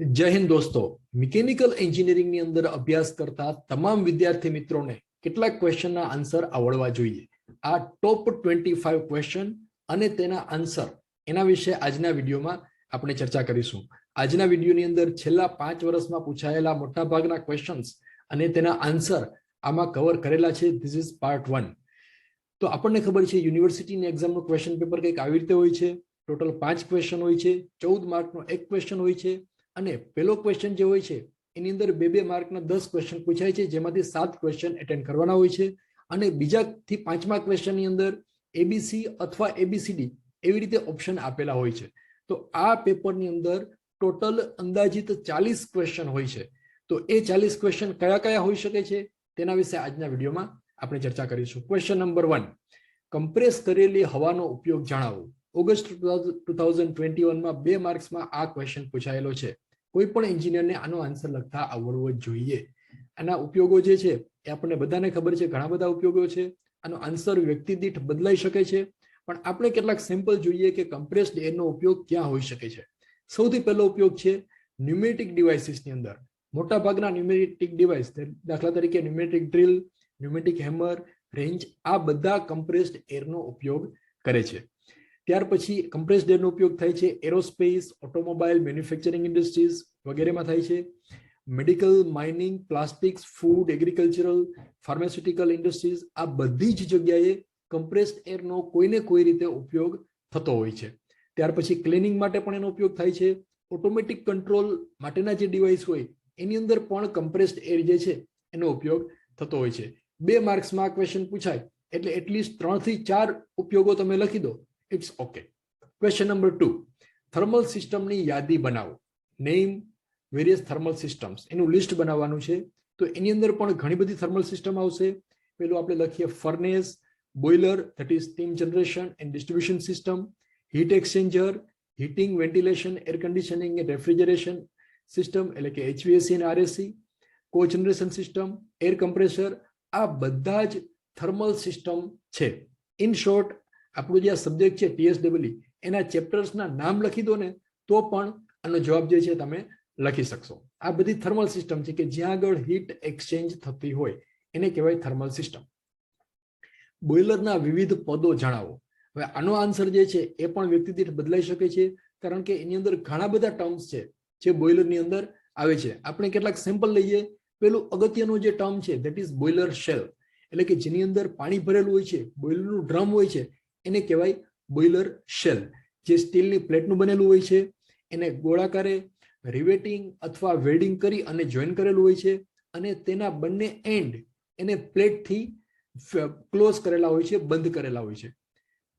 જય હિન્દ દોસ્તો, મિકેનિકલ એન્જિનિયરિંગની અંદર અભ્યાસ કરતા તમામ વિદ્યાર્થી મિત્રોને કેટલાક ક્વેશ્ચનના આન્સર આવડવા જોઈએ. આ ટોપ 25 ક્વેશ્ચન અને તેના આન્સર એના વિશે આજના વિડીયોમાં આપણે ચર્ચા કરીશું. આજના વિડીયોની અંદર છેલ્લા 5 વર્ષમાં પૂછાયેલા મોટાભાગના ક્વેશ્ચન્સ અને તેના આન્સર આમાં કવર કરેલા છે. This is part 1. તો આપણને ખબર છે યુનિવર્સિટીની એક્ઝામનું ક્વેશ્ચન પેપર કંઈક આવી રીતે હોય છે. ટોટલ 5 ક્વેશ્ચન હોય છે, 14 માર્કનો એક ક્વેશ્ચન હોય છે અને પહેલો ક્વેશ્ચન જે હોય છે એની અંદર 2 માર્કના 10 ક્વેશ્ચન પૂછાય છે, જેમાંથી 7 ક્વેશ્ચન એટેન્ડ કરવાના હોય છે અને બીજાથી 5મા ક્વેશ્ચનની અંદર એબીસી અથવા એબીસીડી એવી રીતે ઓપ્શન આપેલા હોય છે. તો આ પેપરની અંદર ટોટલ અંદાજિત 40 ક્વેશ્ચન હોય છે. તો એ 40 ક્વેશ્ચન કયા કયા હોઈ શકે છે તેના વિશે આજના વિડીયોમાં આપણે ચર્ચા કરીશું. ક્વેશ્ચન નંબર 1, કમ્પ્રેસ કરેલી હવાનો ઉપયોગ જણાવો. ઓગસ્ટ 2021માં 2 માર્ક્સમાં આ ક્વેશ્ચન પૂછાયેલો છે. કોઈ પણ એન્જિનિયરને આનો આન્સર લખતા આવડવો જોઈએ. આના ઉપયોગો જે છે એ આપણને બધાને ખબર છે, ઘણા બધા ઉપયોગો છે. આનો આન્સર વ્યક્તિ દીઠ બદલાઈ શકે છે, પણ આપણે કેટલાક સેમ્પલ જોઈએ કે કમ્પ્રેસ્ડ એરનો ઉપયોગ ક્યાં હોઈ શકે છે. સૌથી પહેલો ઉપયોગ છે ન્યુમેટિક ડિવાઇસીસની અંદર. મોટા ભાગના ન્યુમેટિક ડિવાઇસ, દાખલા તરીકે pneumatic drill, pneumatic hammer, range, આ બધા કમ્પ્રેસ્ડ એરનો ઉપયોગ કરે છે. ત્યાર પછી કમ્પ્રેસ્ડ એરનો ઉપયોગ થાય છે એરોસ્પેસ, ઓટોમોબાઈલ, મેન્યુફેક્ચરિંગ ઇન્ડસ્ટ્રીઝ વગેરેમાં થાય છે. Medical, mining, plastics, food, agricultural, pharmaceutical industries, આ બધી જ જગ્યાએ કમ્પ્રેસ્ડ એરનો કોઈને કોઈ રીતે ઉપયોગ થતો હોય છે. ત્યાર પછી ક્લીનિંગ માટે પણ એનો ઉપયોગ થાય છે. ઓટોમેટિક કંટ્રોલ માટેના જે ડિવાઇસ હોય એની અંદર પણ કમ્પ્રેસ્ડ એર જે છે એનો ઉપયોગ થતો હોય છે. 2 માર્ક્સમાં આ ક્વેશ્ચન પૂછાય એટલે એટલીસ્ટ 3 થી 4 ઉપયોગો તમે લખી દો, it's okay. Question number 2, thermal સિસ્ટમની યાદી બનાવો. નેમ વેરિયસ થર્મલ સિસ્ટમ્સ, એનું લિસ્ટ બનાવવાનું છે. તો એની અંદર પણ ઘણી બધી થર્મલ સિસ્ટમ આવશે. પેલું આપણે લખીએ furnace, boiler, that is steam generation and distribution system, heat exchanger, heating, ventilation, air conditioning and refrigeration system એટલે કે HVAC અને RAC, કો જનરેશન સિસ્ટમ, એર કમ્પ્રેસર, આ બધા જ થર્મલ સિસ્ટમ છે. ઇન શોર્ટ, આપણું જે આ સબ્જેક્ટ છે TSEE એના ચેપ્ટર્સના નામ લખી દો ને તો પણ આનો જવાબ જે છે તમે લખી શકશો. આ બધી થર્મલ સિસ્ટમ છે કે જ્યાં આગળ હીટ એક્સચેન્જ થતી હોય એને કહેવાય થર્મલ સિસ્ટમ. બોઇલરના વિવિધ પદો જણાવો. હવે આનો આન્સર જે છે એ પણ વ્યક્તિ દીઠ બદલાઈ શકે છે, કારણ કે એની અંદર ઘણા બધા ટર્મ્સ છે જે બોઇલરની અંદર આવે છે. આપણે કેટલાક સેમ્પલ લઈએ. પેલું અગત્યનું જે ટર્મ છે ધેટ ઇઝ બોઇલર શેલ, એટલે કે જેની અંદર પાણી ભરેલું હોય છે, બોઇલરનું ડ્રમ હોય છે, એને કહેવાય બોઇલર શેલ. જે સ્ટીલની પ્લેટનું બનેલું હોય છે, એને ગોળાકારે રિવેટિંગ અથવા વેલ્ડિંગ કરી અને જોઈન કરેલું હોય છે અને તેના બંને એન્ડ એને પ્લેટથી ક્લોઝ કરેલા હોય છે, બંધ કરેલા હોય છે.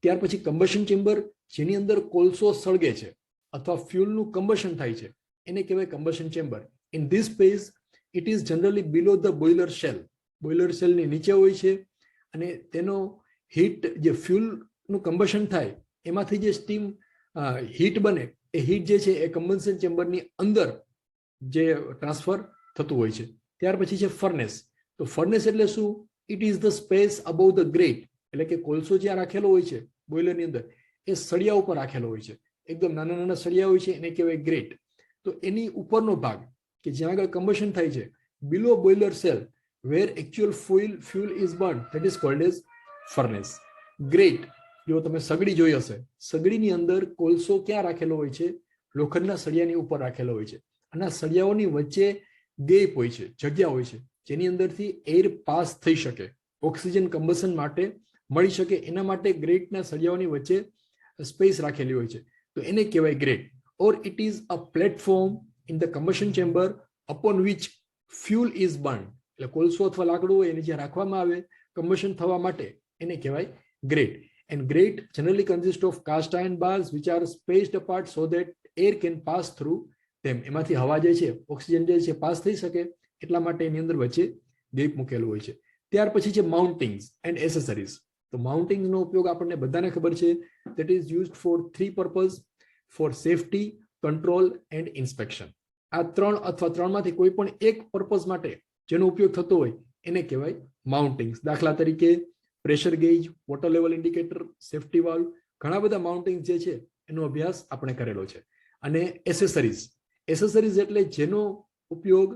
ત્યાર પછી કમ્બશન ચેમ્બર, જેની અંદર કોલસો સળગે છે અથવા ફ્યુલનું કમ્બશન થાય છે, એને કહેવાય combustion chamber. In this space it is generally below the boiler shell. Boiler શેલની નીચે હોય છે અને તેનો હીટ, જે ફ્યુલનું કમ્બશન થાય એમાંથી જે સ્ટીમ હીટ બને એ હીટ જે છે એ કમ્બશન ચેમ્બરની અંદર જે ટ્રાન્સફર થતું હોય છે. ત્યાર પછી છે ફર્નેસ. તો ફર્નેસ એટલે શું? It is the space above the great, એટલે કે કોલસો જ્યાં રાખેલો હોય છે બોઇલરની અંદર એ સળિયા ઉપર રાખેલો હોય છે. એકદમ નાના નાના સળિયા હોય છે, એને કહેવાય ગ્રેટ. તો એની ઉપરનો ભાગ કે જ્યાં આગળ કમ્બશન થાય છે, below boiler shell where actual fuel is burn, that is called as furnace. Great, જો તમે સગડી જોઈ હશે, સગડીની અંદર કોલસો ક્યાં રાખેલો હોય છે? લોખંડના સળિયાની ઉપર રાખેલો હોય છે અને આ સળિયાઓની વચ્ચે ગેપ હોય છે, જગ્યા હોય છે, જેની અંદરથી એર પાસ થઈ શકે, ઓક્સિજન કમ્બશન માટે મળી શકે. એના માટે ગ્રેટના સળિયાઓની વચ્ચે સ્પેસ રાખેલી હોય છે, તો એને કહેવાય grate. Or it is a platform in the combustion chamber upon which fuel is burn, એટલે કોલસો અથવા લાકડું હોય એને જ્યાં રાખવામાં આવે કમ્બશન થવા માટે એને કહેવાય great. And grate generally consists of cast iron bars which are spaced apart so that air can pass through them. એમાંથી હવા જે છે, ઓક્સિજન જે છે પાસ થઈ શકે એટલા માટે એની અંદર વચ્ચે ગેપ મૂકેલો હોય છે. ત્યાર પછી છે માઉન્ટિંગ્સ એન્ડ એસેસરીઝ. તો માઉન્ટિંગ્સનો ઉપયોગ આપણને બધાને ખબર છે, that is used for 3 purpose: for safety, control and inspection. આ 3 અથવા 3માંથી કોઈ પણ એક પર્પઝ માટે જેનો ઉપયોગ થતો હોય એને કહેવાય માઉન્ટિંગ્સ. દાખલા તરીકે pressure gauge, water level indicator, safety valve, ઘણા બધા માઉન્ટિંગ જે છે એનો અભ્યાસ આપણે કરેલો છે. અને એસેસરીઝ, એસેસરીઝ એટલે જેનો ઉપયોગ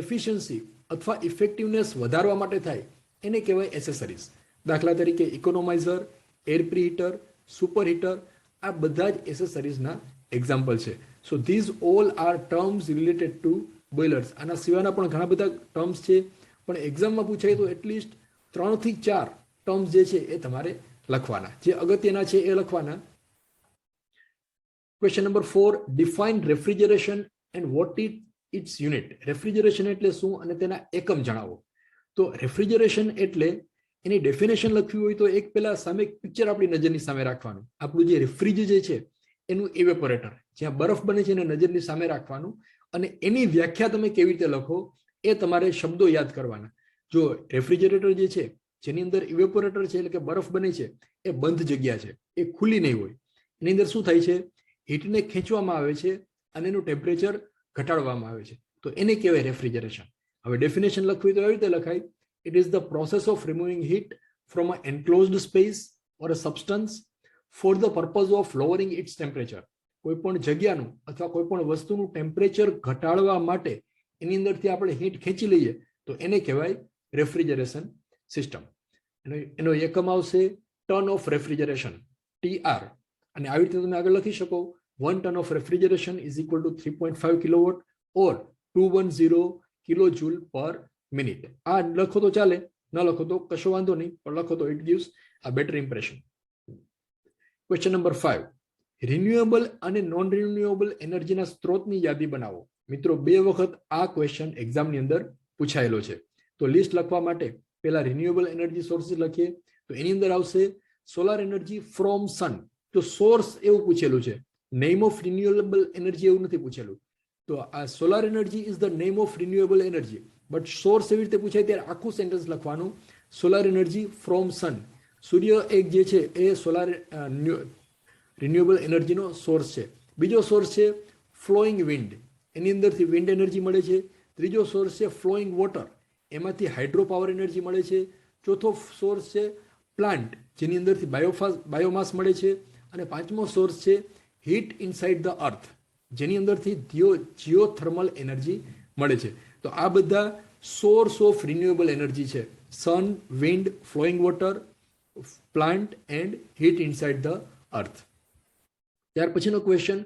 એફિશિયન્સી અથવા ઇફેક્ટિવનેસ વધારવા માટે થાય એને કહેવાય એસેસરીઝ. દાખલા તરીકે economiser, air preheater, super heater, આ બધા જ એસેસરીઝના એક્ઝામ્પલ છે. So these all are terms related to boilers. આના સિવાયના પણ ઘણા બધા ટર્મ્સ છે, પણ એક્ઝામમાં પૂછાય તો એટલીસ્ટ 3 થી 4 ટર્મ્સ જે છે એ તમારે લખવાના, જે અગત્યના છે એ લખવાના. Question number 4, define refrigeration and what its unit. Refrigeration એટલે શું અને તેના એકમ જણાવો. તો રેફ્રિજરેશન એટલે એની ડેફિનેશન લખવી હોય તો એક પેલા સામે પિક્ચર આપણી નજરની સામે રાખવાનું. આપણું જે રેફ્રિજ જે છે એનું ઇવેપોરેટર, જ્યાં બરફ બને છે એને નજરની સામે રાખવાનું, અને એની વ્યાખ્યા તમે કેવી રીતે લખો એ તમારે શબ્દો યાદ કરવાના. જો રેફ્રિજરેટર જે છે જેની અંદર ઇવેપોરેટર છે એટલે કે બરફ બને છે એ બંધ જગ્યા છે, એ ખુલ્લી નહીં હોય. એની અંદર શું થાય છે, હીટને ખેંચવામાં આવે છે અને એનું ટેમ્પરેચર ઘટાડવામાં આવે છે, તો એને કહેવાય રેફ્રિજરેશન. હવે ડેફિનેશન લખવી તો એવી રીતે લખાય, it is the process of removing heat from an enclosed space or a substance for the purpose of lowering its temperature. કોઈ પણ જગ્યાનું અથવા કોઈ પણ વસ્તુનું ટેમ્પરેચર ઘટાડવા માટે એની અંદરથી આપણે હીટ ખેંચી લઈએ તો એને કહેવાય રેફ્રિજરેશન સિસ્ટમ. એનો એકમ આવશે ટન ઓફ રેફ્રિજરેશન, TR. અને આવી રીતે તમે આગળ લખી શકો 1 ton of refrigeration is equal to 3.5 kilowatt or 210 કિલોજૂલ પર મિનિટ. આ લખો તો ચાલે, ન લખો તો કશો વાંધો નહીં, પણ લખો તો it gives a better impression. Question number 5, renewable અને નોન રિન્યુએબલ એનર્જીના સ્ત્રોતની યાદી બનાવો. મિત્રો 2 વખત આ ક્વેશ્ચન એક્ઝામની અંદર પૂછાયેલો છે. તો લિસ્ટ લખવા માટે પહેલા રિન્યુએબલ એનર્જી સોર્સિસ લખીએ તો એની અંદર આવશે સોલાર એનર્જી ફ્રોમ સન. તો સોર્સ એવું પૂછેલું છે, નેમ ઓફ રિન્યુએબલ એનર્જી એવું નથી પૂછેલું. તો આ solar energy is the name of renewable energy, but source એવી રીતે પૂછાય ત્યારે આખું સેન્ટેન્સ લખવાનું, સોલાર એનર્જી ફ્રોમ સન. સૂર્ય એક જે છે એ સોલાર રિન્યુએબલ એનર્જીનો સોર્સ છે. બીજો સોર્સ છે ફ્લોઈંગ વિન્ડ, એની અંદરથી વિન્ડ એનર્જી મળે છે. ત્રીજો સોર્સ છે ફ્લોઈંગ વોટર, એમાંથી હાઇડ્રો પાવર એનર્જી મળે છે. ચોથો સોર્સ છે પ્લાન્ટ, જેની અંદરથી બાયોમાસ મળે છે. અને પાંચમો સોર્સ છે હીટ ઇનસાઇડ ધ અર્થ, જેની અંદરથી જીઓથર્મલ એનર્જી મળે છે. તો આ બધા સોર્સ ઓફ રિન્યુએબલ એનર્જી છે, sun, wind, flowing water, plant and heat inside the earth. ત્યાર પછીનો question,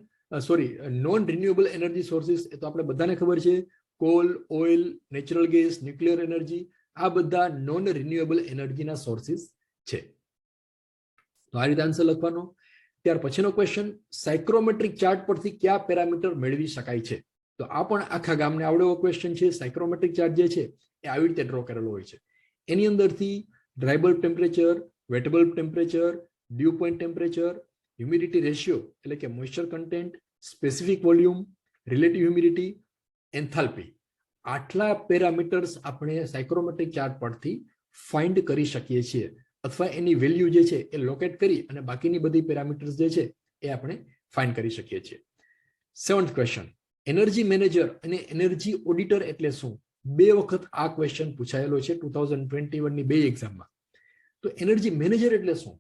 non renewable energy sources, એ તો આપણે બધાને ખબર છે, coal, oil, natural gas, nuclear energy, આ બધા નોન રિન્યુએબલ એનર્જીના સોર્સિસ છે. તો આ રીતે આન્સર લખવાનો. ત્યાર પછીનો ક્વેશ્ચન, સાયક્રોમેટ્રિક ચાર્ટ પરથી કયા પેરામીટર મેળવી શકાય છે. તો આ પણ આખા ગામને આવડે એવો ક્વેશ્ચન છે. સાયક્રોમેટ્રિક ચાર્ટ જે છે એ આવી રીતે ડ્રો કરેલો હોય છે. એની અંદરથી dry bulb temperature, wet bulb temperature, dew point temperature, humidity ratio એટલે કે moisture content, specific volume, relative humidity, enthalpy, આટલા પેરામીટર્સ આપણે સાયક્રોમેટ્રિક ચાર્ટ પરથી ફાઇન્ડ કરી શકીએ છીએ, અથવા એની વેલ્યુ જે છે એ લોકેટ કરી અને બાકીની બધી પેરામીટર્સ જે છે એ આપણે ફાઇન્ડ કરી શકીએ છીએ. 7th ક્વેશ્ચન, એનર્જી મેનેજર અને એનર્જી ઓડિટર એટલે શું. 2 વખત આ ક્વેશ્ચન પૂછાયેલો છે 2021 ની 2 એક્ઝામમાં. તો એનર્જી મેનેજર એટલે શું?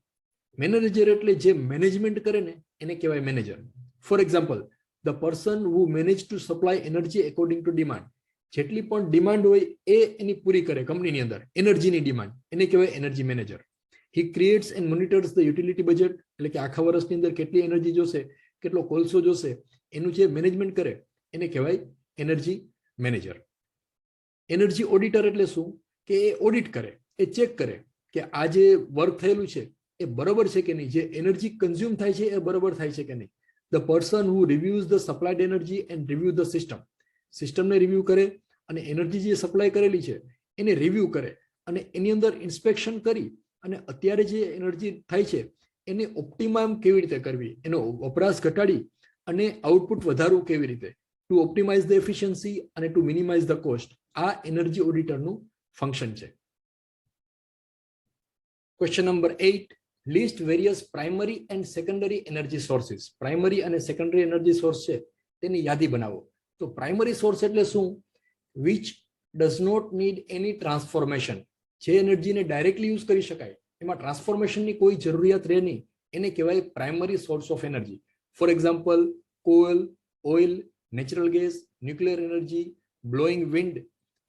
મેનેજર એટલે જે મેનેજમેન્ટ કરે ને એને કહેવાય manager. For example, the person who manage to supply energy according to demand. જેટલી પણ ડિમાન્ડ હોય એ એની પૂરી કરે કંપનીની અંદર, એનર્જીની ડિમાન્ડ, એને કહેવાય energy manager. He creates and monitors the utility budget, એટલે કે આખા વર્ષની અંદર કેટલી એનર્જી જોશે, કેટલો કોલસો જોશે, એનું જે મેનેજમેન્ટ કરે એને કહેવાય એનર્જી મેનેજર. એનર્જી ઓડિટર એટલે શું? કે એ ઓડિટ કરે, એ ચેક કરે કે આ જે વર્ક થયેલું છે એ બરોબર છે કે નહીં, જે એનર્જી કન્ઝ્યુમ થાય છે એ બરોબર થાય છે કે નહીં. The person who reviews the supplied energy and review the system. સિસ્ટમને રિવ્યુ કરે અને એનર્જી જે સપ્લાય કરેલી છે એને રિવ્યુ કરે અને એની અંદર ઇન્સ્પેક્શન કરી અને અત્યારે જે એનર્જી થાય છે એને ઓપ્ટિમમ કેવી રીતે કરવી, એનો વપરાશ ઘટાડી અને આઉટપુટ વધારવું કેવી રીતે, ટુ ઓપ્ટિમાઇઝ ધ એફિશિયન્સી અને ટુ મિનિમાઇઝ ધ કોસ્ટ. આ એનર્જી ઓડિટરનું ફંક્શન છે. Question number 8, list various primary and secondary energy sources. Primary અને સેકન્ડરી એનર્જી સોર્સ છે તેની યાદી બનાવો. તો પ્રાઇમરી સોર્સ એટલે શું? Which does not need any transformation. જે એનર્જીને ડાયરેક્ટલી યુઝ કરી શકાય, એમાં ટ્રાન્સફોર્મેશનની કોઈ જરૂરિયાત રહે નહીં, એને કહેવાય primary source of energy. For example, call, oil, natural gas, nuclear energy, blowing wind,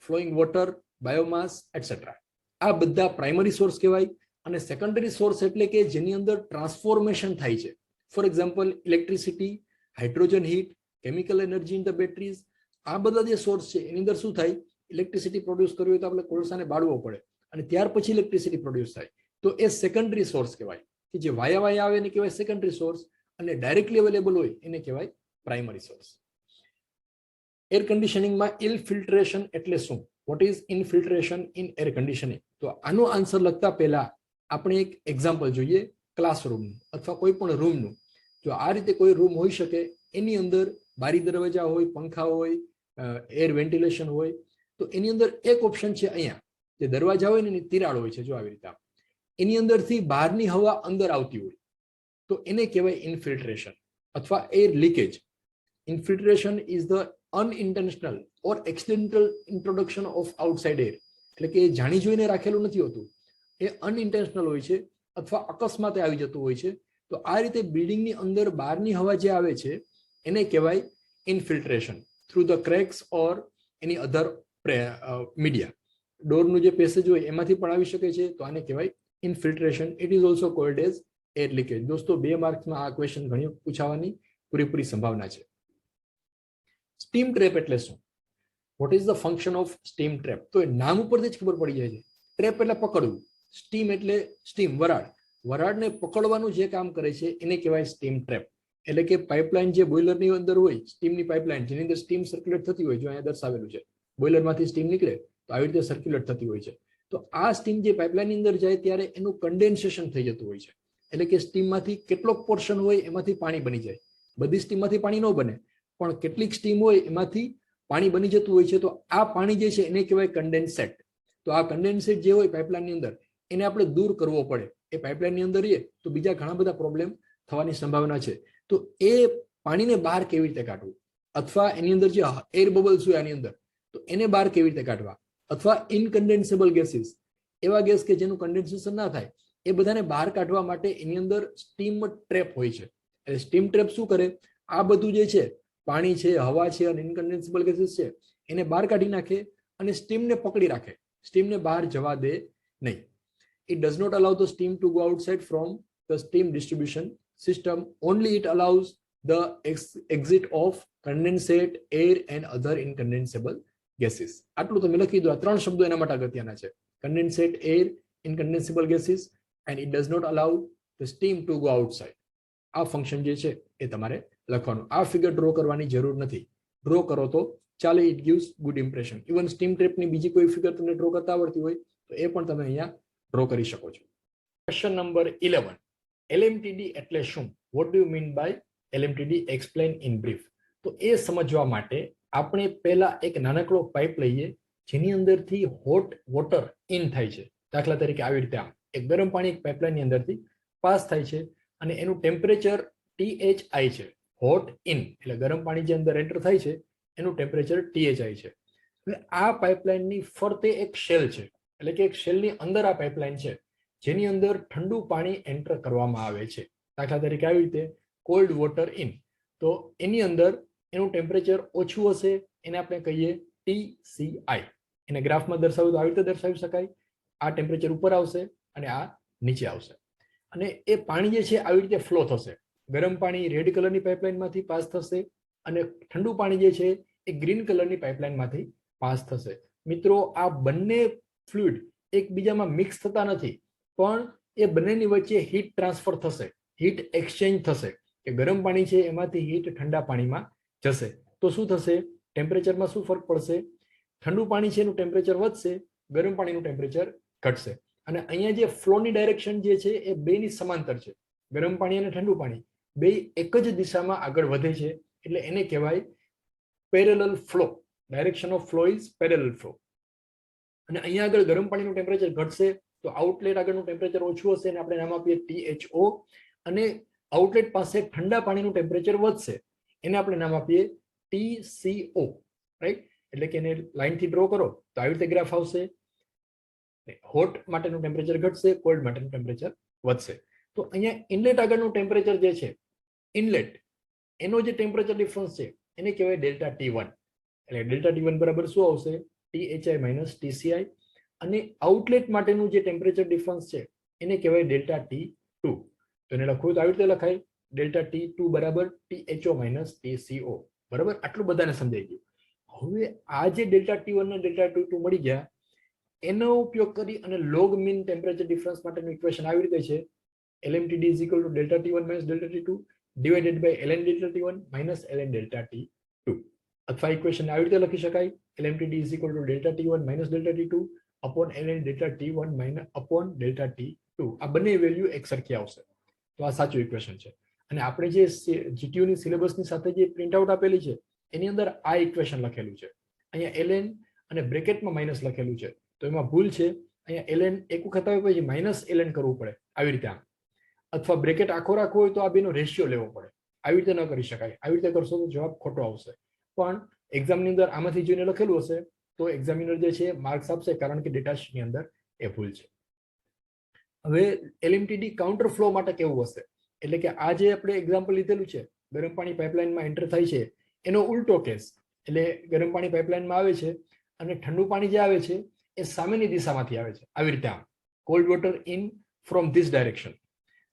flowing water, biomass etcetera. આ બધા પ્રાઇમરી સોર્સ કહેવાય. અને સેકન્ડરી સોર્સ એટલે કે જેની અંદર ટ્રાન્સફોર્મેશન થાય છે. For example electricity, hydrogen heat, chemical energy in the batteries. આ બધા જે સોર્સ છે એની અંદર શું થાય, ઇલેક્ટ્રિસિટી પ્રોડ્યુસ કરવી હોય તો આપણે કોલસાને બાળવો પડે અને ત્યાર પછી ઇલેક્ટ્રિસિટી પ્રોડ્યુસ થાય. તો એ સેકન્ડરી સોર્સ કહેવાય, કે જે વાયા વાયા આવે એને કહેવાય સેકન્ડરી સોર્સ, અને ડાયરેક્ટલી અવેલેબલ હોય એને કહેવાય પ્રાઇમરી સોર્સ. એર કન્ડિશનિંગમાં ઇનફિલ્ટ્રેશન એટલે શું? What is infiltration in air conditioning? તો આનો આન્સર લખતા પહેલા આપણે એક એક્ઝામ્પલ જોઈએ ક્લાસરૂમનું અથવા કોઈ પણ રૂમનું. જો આ રીતે કોઈ રૂમ હોઈ શકે, એની અંદર બારી દરવાજા હોય, પંખા હોય, એર વેન્ટિલેશન હોય, તો એની અંદર એક ઓપ્શન છે અહીંયા, જે દરવાજા હોય ને એની તિરાડ હોય છે, જો આવી રીતે એની અંદરથી બહારની હવા અંદર આવતી હોય તો એને કહેવાય ઇન્ફિલ્ટ્રેશન અથવા air leakage. Infiltration is the unintentional or accidental introduction of outside air. એટલે કે જાણી જોઈને રાખેલું નથી હોતું, એ અનઇન્ટેન્શનલ હોય છે અથવા અકસ્માતે આવી જતું હોય છે. તો આ રીતે બિલ્ડિંગની અંદર બહારની હવા જે આવે છે એને કહેવાય infiltration through the cracks or any other media. ડોરનું જે પેસેજ હોય એમાંથી પણ આવી શકે છે, તો આને કહેવાય infiltration. It is also cold as air leakage. દોસ્તો 2 માર્ક્સમાં આ ક્વેશ્ચન ઘણી પૂછાવાની પૂરેપૂરી સંભાવના છે. સ્ટીમ ટ્રેપ એટલે શું? What is the function of steam trap? તો એ નામ ઉપરથી જ ખબર પડી જાય છે. ટ્રેપ એટલે પકડવું, સ્ટીમ એટલે સ્ટીમ વરાળ, વરાળને પકડવાનું જે કામ કરે છે એને કહેવાય સ્ટીમ ટ્રેપ. એટલે કે પાઇપલાઇન જે બોઇલરની અંદર હોય, સ્ટીમની પાઇપલાઇન જેની અંદર સ્ટીમ સર્ક્યુલેટ થતી હોય, જો અહીંયા દર્શાવેલું છે, બોઇલરમાંથી સ્ટીમ નીકળે તો આવી રીતે સર્ક્યુલેટ થતી હોય છે. તો આ સ્ટીમ જે પાઇપલાઇનની અંદર જાય ત્યારે એનું કન્ડેન્સેશન થઈ જતું હોય છે. એટલે કે સ્ટીમમાંથી કેટલોક પોર્શન હોય એમાંથી પાણી બની જાય. બધી સ્ટીમમાંથી પાણી ન બને, પણ કેટલીક સ્ટીમ હોય એમાંથી પાણી બની જતું હોય છે. તો આ પાણી જે છે એને કહેવાય કન્ડેન્સેટ. તો આ કન્ડેન્સેટ જે હોય પાઇપલાઇનની અંદર એને આપણે દૂર કરવો પડે. એ પાઇપલાઇનની અંદર રહીએ તો બીજા ઘણા બધા પ્રોબ્લેમ થવાની સંભાવના છે. તો એ પાણીને બહાર કેવી રીતે કાઢવું, અથવા એની અંદર જે એર બબલ્સ હોય આની અંદર, તો એને બહાર કેવી રીતે કાઢવા, અથવા ઇનકન્ડેન્સેબલ ગેસીસ, એવા ગેસ કે જેનું કન્ડેન્સેશન ના થાય, એ બધાને બહાર કાઢવા માટે એની અંદર સ્ટીમ ટ્રેપ હોય છે. એટલે સ્ટીમ ટ્રેપ શું કરે, આ બધું જે છે પાણી છે, હવા છે અને ઇનકન્ડેન્સેબલ ગેસીસ છે એને બહાર કાઢી નાખે અને સ્ટીમને પકડી રાખે, સ્ટીમને બહાર જવા દે નહીં. It does not allow the steam to go outside from the steam distribution system. Only it allows the exit of condensate, air and other incondensable gases. આટલું તમે લખી દો. આ 3 શબ્દો એના માટે અગત્યના છે: condensate, air, incondensable gases, and it does not allow the steam to go outside. આ ફંક્શન જે છે એ તમારે લખવાનું. આ ફિગર ડ્રો કરવાની જરૂર નથી, ડ્રો કરો તો ચાલે. It gives good impression. Even steam ટ્રેપની બીજી કોઈ ફિગર તમને ડ્રો કરતા આવડતી હોય તો એ પણ તમે અહીંયા ડ્રો કરી શકો છો. ક્વેશ્ચન નંબર 11, એલએમટીડી એટલે શું? What do you mean by LMTD? Explain in brief. તો એ સમજવા માટે આપણે પહેલા એક નાનકડો પાઇપ લઈએ જેની અંદરથી હોટ વોટર ઇન થાય છે. દાખલા તરીકે આવી રીતે આમ એક ગરમ પાણી એક પાઇપલાઇનની અંદરથી પાસ થાય છે અને એનું ટેમ્પરેચર THI છે. હોટ ઇન એટલે ગરમ પાણી જે અંદર એન્ટર થાય છે એનું ટેમ્પરેચર THI છે. હવે આ પાઇપલાઇનની ફરતે એક શેલ છે, એટલે કે એક શેલની અંદર આ પાઇપલાઇન છે જેની અંદર ઠંડુ પાણી એન્ટર કરવામાં આવે છે. દાખલા તરીકે આવી રીતે કોલ્ડ વોટર ઇન, તો એની અંદર એનું ટેમ્પરેચર ઓછું હશે, એને આપણે કહીએ TCI. એને ગ્રાફમાં દર્શાવ્યું તો આવી રીતે દર્શાવી શકાય. આ ટેમ્પરેચર ઉપર આવશે અને આ નીચે આવશે, અને એ પાણી જે છે આવી રીતે ફ્લો થશે. ગરમ પાણી રેડ કલરની પાઇપલાઇનમાંથી પાસ થશે અને ઠંડુ પાણી જે છે એ ગ્રીન કલરની પાઇપલાઇનમાંથી પાસ થશે. મિત્રો, આ બંને ફ્લુઇડ એકબીજામાં મિક્સ થતા નથી, પણ એ બંનેની વચ્ચે હીટ ટ્રાન્સફર થશે, હીટ એક્સચેન્જ થશે. કે ગરમ પાણી છે એમાંથી હીટ ઠંડા પાણીમાં જશે તો શું થશે? ટેમ્પરેચરમાં શું ફરક પડશે? ઠંડુ પાણી છે એનું ટેમ્પરેચર વધશે, ગરમ પાણીનું ટેમ્પરેચર ઘટશે. અને અહીંયા જે ફ્લોની ડાયરેક્શન જે છે એ બેની સમાંતર છે. ગરમ પાણી અને ઠંડુ પાણી બે એક જ દિશામાં આગળ વધે છે, એટલે એને કહેવાય parallel flow. Direction of flow is parallel flow. અને અહીંયા આગળ ગરમ પાણીનું ટેમ્પરેચર ઘટશે તો આઉટલેટ આગળનું ટેમ્પરેચર ઓછું હશે અને આપણે નામ આપીએ THO. અને આઉટલેટ પાસે ઠંડા પાણીનું ટેમ્પરેચર વધશે, એને આપણે નામ આપીએ TCO. રાઈટ? એટલે કે એને લાઈનથી ડ્રો કરો તો આવી રીતે ગ્રાફ આવશે. હોટ માટેનું ટેમ્પરેચર ઘટશે, કોલ્ડ માટેનું ટેમ્પરેચર વધશે. તો અહીંયા ઇનલેટ આગળનું ટેમ્પરેચર જે છે, ઇનલેટ એનો જે ટેમ્પરેચર ડિફરન્સ છે એને કહેવાય ડેલ્ટા T1. એટલે ડેલ્ટા T1 બરાબર શું આવશે? THI minus TCI. અને આઉટલેટ માટેનું જે ટેમ્પરેચર ડિફરન્સ છે એને કહેવાય ડેલ્ટા T2. તો એને લખવું તો આવી રીતે લખાય ડેલ્ટા T2 બરાબર THO માઇનસ TCO. બરાબર, આટલું બધાને સમજાઈ ગયું. હવે આ જે ડેલ્ટા T1 અને ડેલ્ટા T2 મળી ગયા એનો ઉપયોગ કરી અને લોગ મીન ટેમ્પરેચર ડિફરન્સ માટેનું ઇક્વેશન આવી રીતે છે LMTD is equal to delta T1 minus delta T2 divided by ln delta T1 minus ln delta T2. અથવા ઇક્વેશન આવી રીતે લખી શકાય LMTD is equal to delta T1 minus delta T2 upon ln delta T1 minus upon delta T2. આ બંને value એક સરખી આવશે. તો આ સાચું ઇક્વેશન છે. અને આપણે જે GTU ની સિલેબસની સાથે જે પ્રિન્ટ આઉટ આપેલી છે એની અંદર આ ઇક્વેશન લખેલું છે. અહીંયા ln અને બ્રેકેટમાં માઇનસ લખેલું છે. તો એમાં ભૂલ છે. અહીંયા ln એક વખત આવે પછી માઇનસ ln કરવું પડે આવી રીતે આમ, અથવા બ્રેકેટ આખો રાખવો હોય તો આ બેનો રેશિયો લેવો પડે. આવી રીતે ન કરી શકાય. આવી રીતે કરશો તો જવાબ ખોટો આવશે. પણ એક્ઝામની અંદર આમાંથી જોઈને લખેલું હશે તો એક્ઝામિનર જે છે માર્ક્સ આપશે, કારણ કે ડેટા શીટની અંદર એ ભૂલ છે. હવે LMTD કાઉન્ટર ફ્લો માટે કેવું હશે? એટલે કે આ જે આપણે એક્ઝામ્પલ લીધેલું છે ગરમ પાણી પાઇપલાઇનમાં એન્ટર થાય છે એનો ઉલટો કેસ. એટલે ગરમ પાણી પાઇપલાઇનમાં આવે છે અને ઠંડુ પાણી જે આવે છે એ સામેની દિશામાંથી આવે છે. આવી રીતે આમ cold water in from this direction.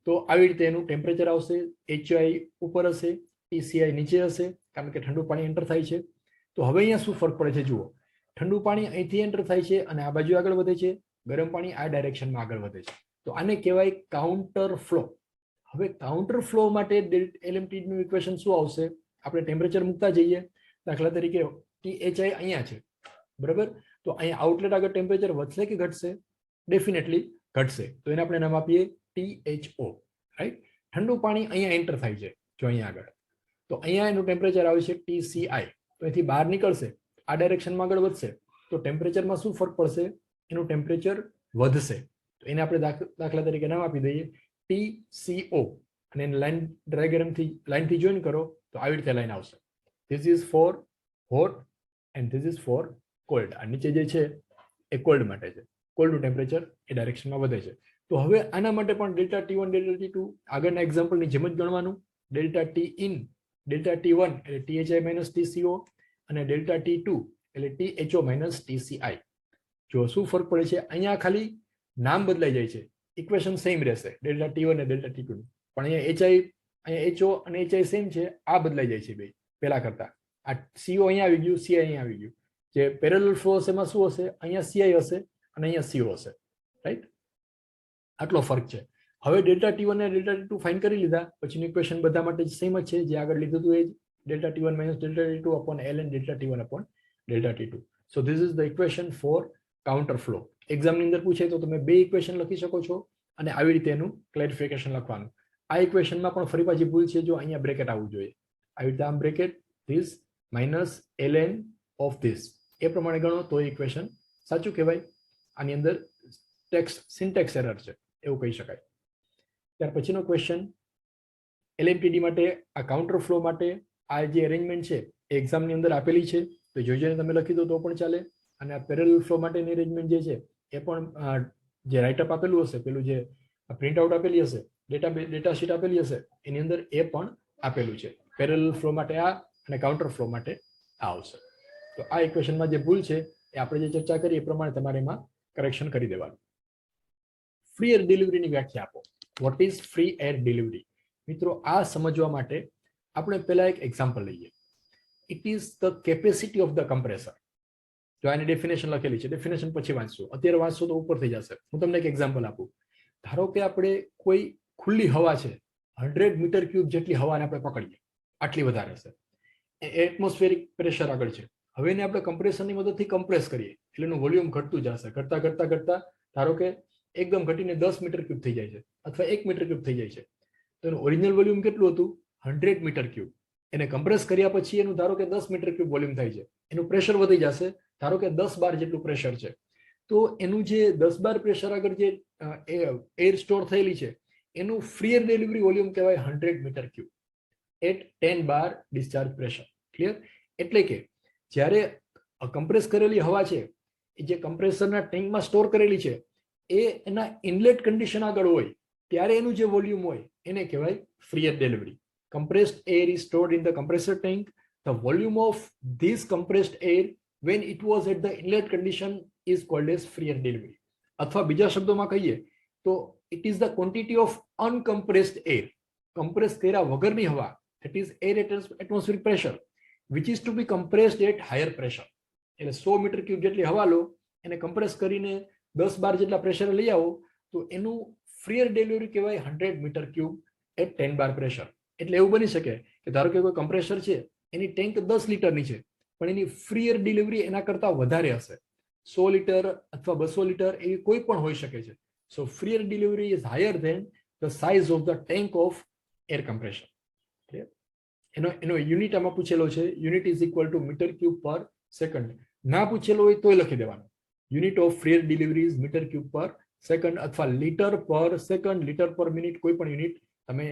તો આવી રીતે એનું ટેમ્પરેચર આવશે. HI ઉપર હશે, TCI નીચે હશે, કારણ કે ઠંડુ પાણી એન્ટર થાય છે. તો હવે અહીંયા શું ફરક પડે છે જુઓ. ઠંડુ પાણી અહીંથી એન્ટર થાય છે અને આ બાજુ આગળ વધે છે, ગરમ પાણી આ ડાયરેક્શનમાં આગળ વધે છે. તો આને કહેવાય કાઉન્ટર ફ્લો. હવે કાઉન્ટર ફ્લો માટે LMTD નું ઇક્વેશન શું આવશે? આપણે ટેમ્પરેચર મૂકતા જઈએ. દાખલા તરીકે THI અહીંયા છે, બરાબર. તો અહીંયા આઉટલેટ આગળ ટેમ્પરેચર વધશે કે ઘટશે? ડેફિનેટલી ઘટશે. તો એને આપણે નામ આપીએ THO, રાઈટ. ઠંડુ પાણી અહીંયા એન્ટર થાય છે જો અહીંયા આગળ, તો અહીંયા એનું ટેમ્પરેચર આવે છે TCI. તો અહીંથી બહાર નીકળશે, આ ડાયરેક્શનમાં આગળ વધશે, તો ટેમ્પરેચરમાં શું ફરક પડશે? એનું ટેમ્પરેચર વધશે. તો એને આપણે દાખલા તરીકે નામ આપી દઈએ TCO અને એને લાઈન ડાયાગ્રામથી લાઈનથી જોઈન કરો તો આવી રીતે લાઈન આવશે. This is four hot and this is four cold. આ નીચે જે છે એ કોલ્ડ માટે છે. કોલ્ડનું ટેમ્પરેચર એ ડાયરેક્શનમાં વધે છે. તો હવે આના માટે પણ ડેલ્ટા T1 ડેલ્ટા T2 આગળના એક્ઝામ્પલની જેમ જ ગણવાનું. Delta T in delta T1 એટલે THI માઇનસ TCO અને ડેલ્ટા T2 એટલે THO માઇનસ TCI. જો શું ફરક પડે છે? અહીંયા ખાલી નામ બદલાઈ જાય છે, ઇક્વેશન સેમ રહેશે ડેલ્ટા T1 અને ડેલ્ટા T2, પણ અહીંયા HO અને HI સેમ છે, આ બદલાઈ જાય છે બે પેલા કરતા. આ CO અહીંયા આવી ગયું, CI અહીંયા આવી ગયું. જે પેરેલલ ફ્લો હશે એમાં શું હશે? અહીંયા CI હશે અને અહીંયા CO હશે, રાઈટ. આટલો ફરક છે. હવે ડેલ્ટા T1 અને ડેલ્ટા T2 ફાઇન કરી લીધા પછીનું ઇક્વેશન બધા માટે સેમ જ છે જે આગળ લીધું હતું એ જ. Delta T1 minus delta T2 upon ln delta T1 upon delta T2. So this is the equation for counter flow. એક્ઝામની અંદર પૂછે તો તમે બે ઇક્વેશન લખી શકો છો અને આવી રીતે એનું ક્લેરિફિકેશન લખવાનું. આ ઇક્વેશનમાં પણ ફરી પાછી ભૂલ છે, જો અહીંયા બ્રેકેટ આવવું જોઈએ. આવી રીતે આમ bracket this minus ln of this એ પ્રમાણે ગણો તો ઇક્વેશન સાચું કહેવાય. આની અંદર સિન્ટેક્સ એરર છે એવું કહી શકાય. ત્યાર પછીનો ક્વેશ્ચન LMTD માટે આ કાઉન્ટર ફ્લો માટે આ જે અરેન્જમેન્ટ છે એ એક્ઝામની અંદર આપેલી છે, તો જોઈને તમે લખી દો તો પણ ચાલે. અને આ પેરેલલ ફ્લો માટેની અરેન્જમેન્ટ જે છે એ પણ જે રાઇટઅપ આપેલું હશે, પેલું જે પ્રિન્ટ આઉટ આપેલી હશે, ડેટા શીટ આપેલી હશે એની અંદર એ પણ આપેલું છે. પેરેલલ ફ્લો માટે આ અને કાઉન્ટર ફ્લો માટે આ આવશે. તો આ ઇક્વેશનમાં જે ભૂલ છે એ આપણે જે ચર્ચા કરી એ પ્રમાણે તમારે એમાં કરેક્શન કરી દેવાનું. ફ્રી એર ડિલિવરીની વ્યાખ્યા આપો. What is free air delivery? મિત્રો, આ સમજવા માટે આપણે પહેલા એક એક્ઝામ્પલ લઈએ. It is the capacity of the compressor. જો આની ડેફિનેશન લખેલી છે, ડેફિનેશન પછી વાંચશું, અત્યારે વાંચશો તો ઉપર થઈ જશે. હું તમને એક એક્ઝામ્પલ આપું. ધારો કે આપણે કોઈ ખુલ્લી હવા છે, 100 મીટર ક્યુબ જેટલી હવાને આપણે પકડીએ, આટલી વધારે છે, એટમોસ્ફેરિક પ્રેશર આગળ છે. હવે એને આપણે કમ્પ્રેસરની મદદથી કમ્પ્રેસ કરીએ એટલે એનું વોલ્યુમ ઘટતું જશે. ઘટતા ધારો કે એકદમ ઘટીને 10 મીટર ક્યુબ થઈ જાય છે અથવા 1 મીટર ક્યુબ થઈ જાય છે. તો એનું ઓરિજિનલ વોલ્યુમ કેટલું હતું? 100 મીટર ક્યુબ. એને કમ્પ્રેસ કર્યા પછી એનું ધારો કે 10 મીટર ક્યુબ વોલ્યુમ થાય છે. એનું પ્રેશર વધી જશે, ધારો કે 10 બાર જેટલું પ્રેશર છે. તો એનું જે 10 બાર પ્રેશર આગળ જે એર સ્ટોર થયેલી છે એનું ફ્રી એર ડિલિવરી વોલ્યુમ કહેવાય 100 metre cube at 10 bar discharge pressure. Clear? એટલે કે જ્યારે કમ્પ્રેસ કરેલી હવા છે એ જે કમ્પ્રેસરના ટેન્કમાં સ્ટોર કરેલી છે એ એના ઇનલેટ કન્ડિશન આગળ હોય ત્યારે એનું જે વોલ્યુમ હોય એને કહેવાય free air delivery. compressed air is stored in the compressor tank the volume of this compressed air when it was at the inlet condition is called as free air delivery. અથવા બીજા શબ્દોમાં કહીએ તો it is the quantity of uncompressed air, compressed કર્યા વગરની હવા, that is air at atmospheric pressure, which is to be compressed at higher pressure. એટલે 100 metre cube જેટલી હવા લો, એને કમ્પ્રેસ કરીને 10-12 જેટલા પ્રેશર લઈ આવો, તો એનું ફ્રી એર ડિલિવરી કહેવાય 100 metre cube at 10 bar pressure. એટલે એવું બની શકે કે ધારો કે કોઈ કમ્પ્રેસર છે, એની ટેન્ક 10 લીટરની છે, પણ એની ફ્રી એર ડિલિવરી એના કરતા વધારે હશે, 100 લીટર અથવા 200 લીટર એવી કોઈ પણ હોઈ શકે છે. So free air delivery is higher than the size of the tank of air compression. એનો યુનિટ આમાં પૂછેલો છે, unit is equal to metre cube per second. ના પૂછેલો હોય તોય લખી દેવાનું, unit of free air delivery is metre cube per second અથવા litre per second, litre per minute, કોઈ પણ યુનિટ તમે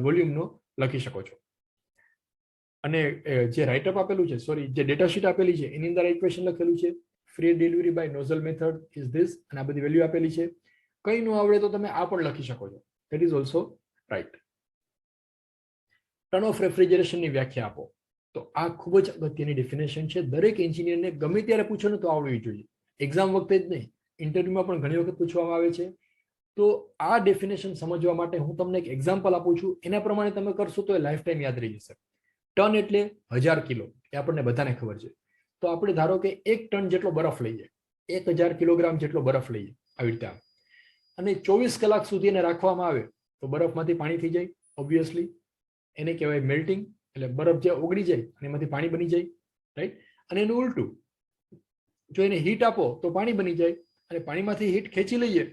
વોલ્યુમનો લખી શકો છો. અને જે રાઇટઅપ આપેલું છે, સોરી જે ડેટા શીટ આપેલી છે એની અંદર ઇક્વેશન લખેલું છે, free air delivery by nozzle method is this, અને આ બધી વેલ્યુ આપેલી છે. કંઈ ન આવડે તો તમે આ પણ લખી શકો છો, that is also right. Turn of રેફ્રિજરેશનની વ્યાખ્યા આપો. તો આ ખૂબ જ અગત્યની ડેફિનેશન છે, દરેક એન્જિનિયરને ગમે ત્યારે પૂછો ને તો આવડવી જોઈએ, એક્ઝામ વખતે જ નહીં, ઇન્ટરવ્યુમાં પણ ઘણી વખત પૂછવામાં આવે છે. તો આ ડેફિનેશન સમજવા માટે હું તમને એક એક્ઝામ્પલ આપું છું, એના પ્રમાણે તમે કરશો તો એ લાઈફ ટાઈમ યાદ રહી જશે. ટન એટલે 1000 કિલો, એ આપણને બધાને ખબર છે. તો આપણે ધારો કે 1 ટન જેટલો બરફ લઈએ, 1000 કિલોગ્રામ જેટલો બરફ લઈએ, આવી રીતે, અને 24 કલાક સુધી એને રાખવામાં આવે તો બરફમાંથી પાણી થઈ જાય, ઓબ્વિયસલી એને કહેવાય મેલ્ટિંગ, એટલે બરફ જે ઓગળી જાય અને એમાંથી પાણી બની જાય, રાઈટ. અને એનું ઉલટું, જો એને હીટ આપો તો પાણી બની જાય, અને પાણીમાંથી હીટ ખેંચી લઈએ